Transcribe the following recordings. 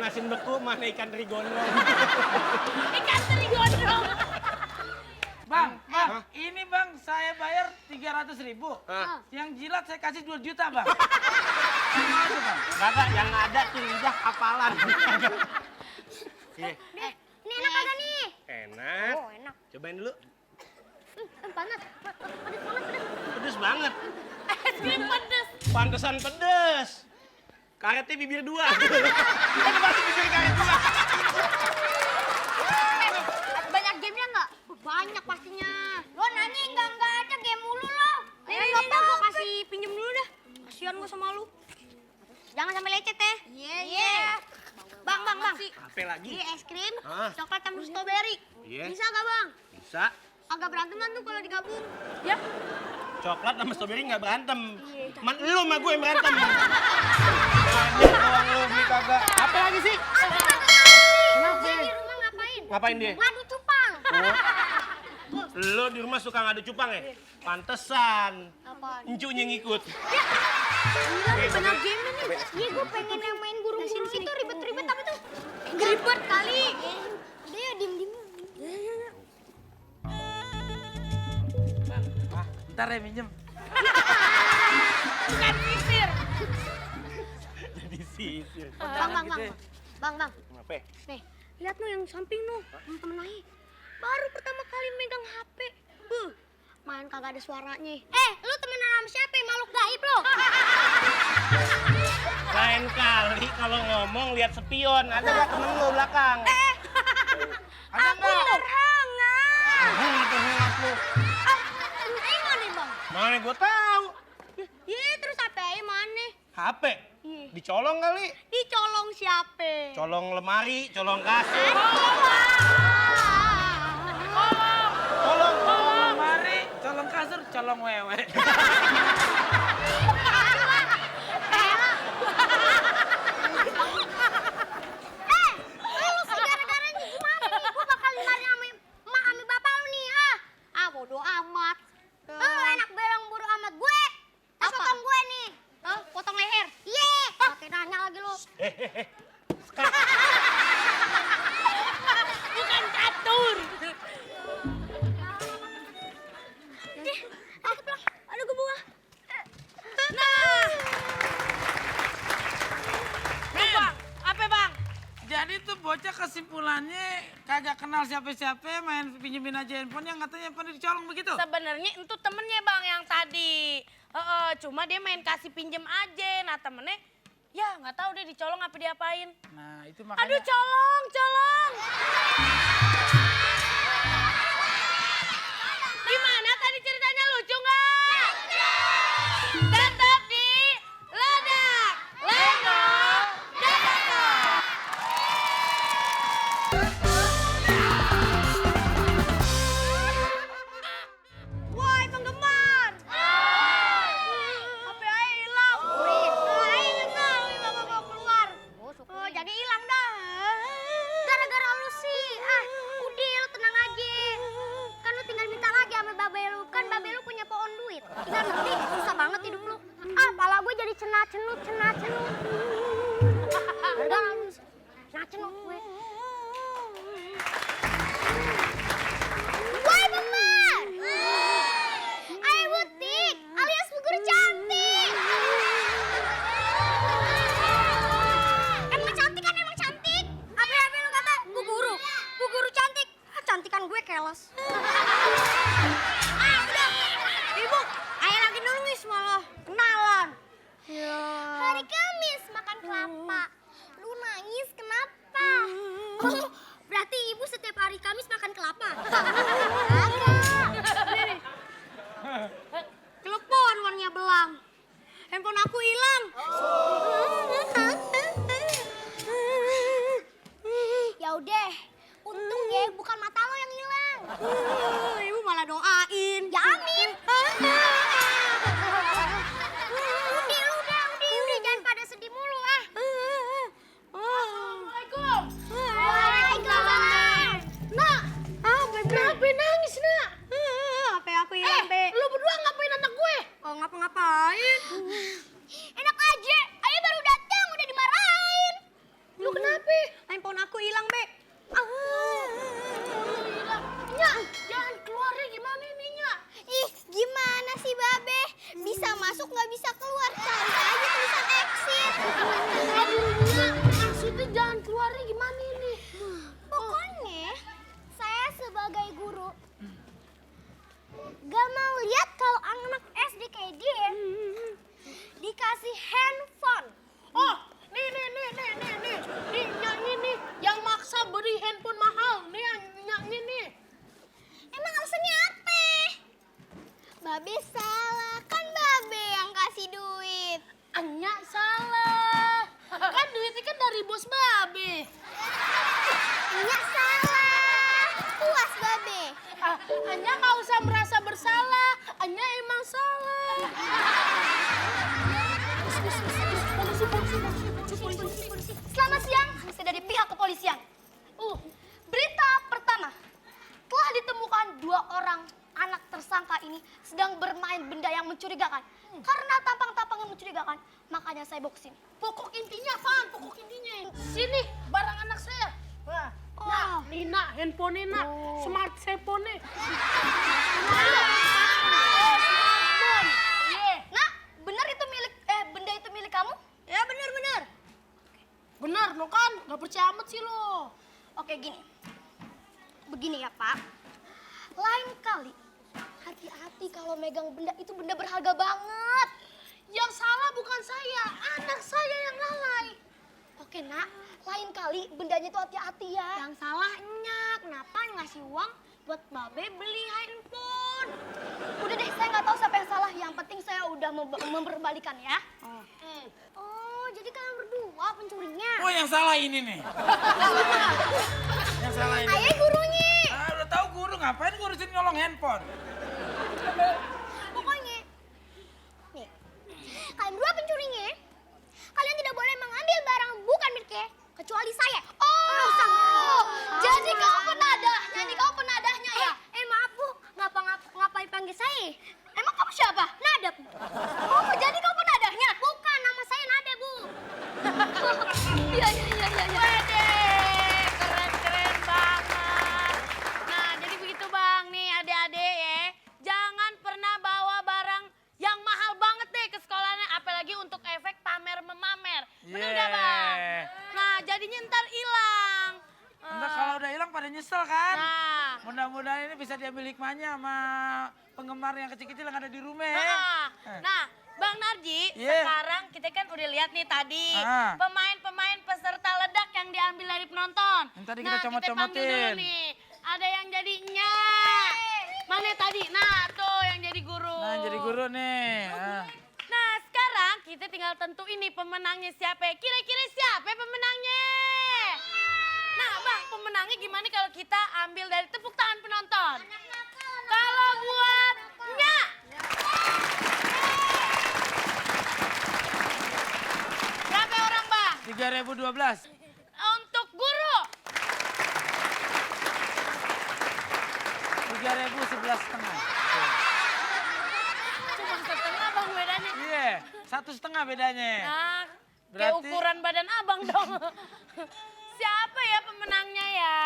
asin beku, mana ikan teri gondrong. Ikan teri gondrong. Bang, ini bang saya bayar 300.000. Yang jilat saya kasih 2 juta bang. Gimana tuh bang? Kagak, yang ada tuh lidah kapalan. Ini enak kagak nih? Enak. Oh, enak. Cobain dulu. Panas. Pedes banget, pedes. Pedes banget. Es krim pedes. Pantesan pedes. Karetnya bibir 2. Ada masih bibir karet 2. Banyak gamenya nggak? Banyak pastinya. Lo nanya enggak ada game mulu lo. Ini bapak gua kasih pinjem dulu dah. Kasihan gua sama lu. Jangan sampai lecet ya. Iya. Bang. Apa lagi? Ini es krim, Ah. coklat sama strawberry. Iya. Bisa gak bang? Bisa. Agak berantem kan tuh kalau digabung. Ya. Coklat sama strawberry nggak berantem. Man, lu sama gue yang berantem. Banyak doang lu beli kagak. Apa lagi sih? Aduh, kagak tahu. Dia di rumah ngapain? Ngapain dia? Ngadu cupang. Lu di rumah suka ngadu cupang ya? Pantesan. Apaan? Encunya ngikut. Gila nih banyak game nih. Iya gue pengen yang main burung-burung itu ribet-ribet tapi tuh ribet kali. Udah ya diem-diem. Bang, bentar ya minjem. Bukan sisir. Jadi sisir. Bang. Kenapa? Nih, lihat nu yang samping nu, temen Nai. Baru pertama kali megang HP. Main kagak ada suaranya. Lu temenan sama siapa? Makhluk gaib lo. Lain kali kalau ngomong lihat spion. Ada nggak temen lu belakang? Ada nggak? Hangat lu. Ini mana bang? Mana gue tahu? Iya terus HP-nya mana? HP. Iya. Dicolong kali. Dicolong siapa? Colong lemari, colong kasur. Colong lemari, colong kasur, colong wewe. Lu sih gara-garanya gimana nih? Gua bakal dimarahin sama emak sama bapak lu nih, bodo amat. Enak belang bodo amat gue. Potong gue nih. Potong leher. Iya. Pakai nanya lagi lu. Bukan catur. Aduh gue buah. Bang, apa bang? Jadi tuh bocah kesimpulannya kagak kenal siapa-siapa, main pinjemin aja handphonenya, katanya handphone dicolong begitu. Sebenarnya itu temennya bang yang tadi. Cuma dia main kasih pinjem aja. Nah temennya ya nggak tahu dia dicolong apa diapain. Nah itu makanya. Aduh colong. Gimana tadi ceritanya lucu nggak? Tetap di ledak, lenong, dadakan. Woi penggemar. HP aja hilang. Ayo nyesel nih bapak mau keluar. Jadi hilang dah. Gara-gara lu sih. Udah lu tenang aja. Kan lu tinggal minta lagi sama babe lu. Kan babe lu punya pohon duit. Tinggal nanti susah banget hidup lu. Pala gue jadi cenut. Udah lu cenut gue. Woi penggemar. Ayo butik alias bu guru cantik. Emang cantik kan emang cantik. Apa lu kata bu guru cantik. Cantikan gue keles. Udah. Ibu, ayo lagi nangis malah. Kenalan. Hari Kamis makan kelapa. Lu nangis kenapa? handphone. Oh, nih. Nih, nyanyi nih. Yang maksa beri handphone mahal. Nih, yang nyanyi nih. Emang alasannya apa? Babe salah, kan Babe yang kasih duit. Anya salah. Kan duitnya kan dari bos Babe. Nya salah, puas Babe. Anya nggak usah merasa bersalah. Anya emang salah. Polisi. Selamat siang, saya dari pihak kepolisian. Berita pertama, telah ditemukan 2 orang anak tersangka ini sedang bermain benda yang mencurigakan. Karena tampang-tampang yang mencurigakan, makanya saya bawa ke sini. Pokok intinya apaan? Pokok intinya. Sini, barang anak saya. Nah, Nina, handphone Nina, smart phone nih. Nah, benar itu benda itu milik kamu? Ya, benar. Benar, lo kan? Gak percaya amat sih lo. Oke, begini ya Pak. Lain kali, hati-hati kalau megang benda itu benda berharga banget. Yang salah bukan saya, anak saya yang lalai. Oke nak, lain kali bendanya itu hati-hati ya. Yang salah Nya, kenapa ngasih uang buat Babe beli handphone? Udah deh, saya nggak tahu siapa yang salah. Yang penting saya udah memperbalikan ya. Oh, jadi kalian berdua pencurinya. Oh, yang salah ini nih. Yang salah ini. Ayah gurunya. Udah tahu guru, ngapain ngurusin nyolong handphone? Pokoknya, nih, kalian berdua pencurinya. Kalian tidak boleh mengambil barang bukan miliknya, kecuali saya. Oh, jadi kau penadahnya ya? Maaf Bu, ngapain panggil saya? Emang kamu siapa? Nada Bu. Oh, jadi kau penadahnya? Bukan, nama saya Nada Bu. Iya. Wede, keren banget. Nah, jadi begitu Bang, nih adik-adik ya. Jangan pernah bawa barang yang mahal banget deh ke sekolahnya, apalagi untuk efek pamer memamer. Bener gak Bang? Nah, jadinya ntar hilang. Entar kalau udah hilang pada nyesel kan? Nah, Mudah-mudahan ini bisa diambil hikmahnya sama penggemar yang kecil-kecil yang ada di rumah. nah, Bang Narji, Iya. sekarang kita kan udah lihat nih tadi Ah. pemain-pemain peserta ledak yang diambil dari penonton. Yang tadi kita Nah, kita panggil comot-comotin. dulu nih. Ada yang jadinya. Mana tadi? Nah, tuh yang jadi guru. Nah, jadi guru nih. Nah, sekarang kita tinggal tentuin nih pemenangnya siapa. Kira-kira siapa pemenangnya? Nah, Bang, pemenangnya gimana kalau kita ambil dari tepuk tangan penonton? Kalau buat Nya. Berapa orang, Bang? 3.012. Untuk guru. 3.011,5. Cuma setengah, Bang, bedanya. Iya, 1,5 bedanya. Nah, kayak Berarti- ukuran badan abang dong. Siapa ya pemenangnya ya?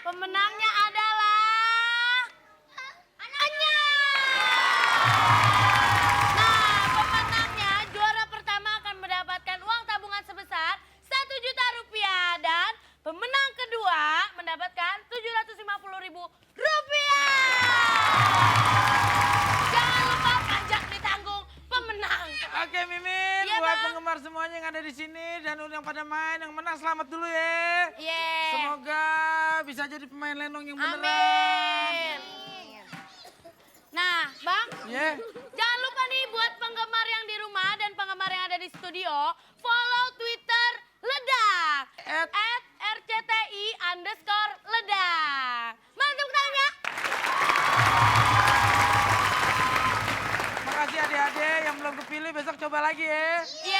Pemenangnya adalah Anya. Nah, pemenangnya juara pertama akan mendapatkan uang tabungan sebesar 1 juta rupiah dan pemenang kedua mendapatkan 750.000 rupiah. Jangan lupa pajak ditanggung pemenang. Oke Mimin, Iya, buat Bang. penggemar semuanya yang ada di sini dan yang pada main, yang menang selamat dulu ya. Yeah. Semoga bisa jadi pemain lenong yang beneran. Amin. Nah, Bang, Ya. jangan lupa nih buat penggemar yang di rumah dan penggemar yang ada di studio, follow Twitter Ledak @RCTI_ledak. Mana tepuk tangannya? Makasih adik-adik yang belum kepilih, besok coba lagi ya. Iya.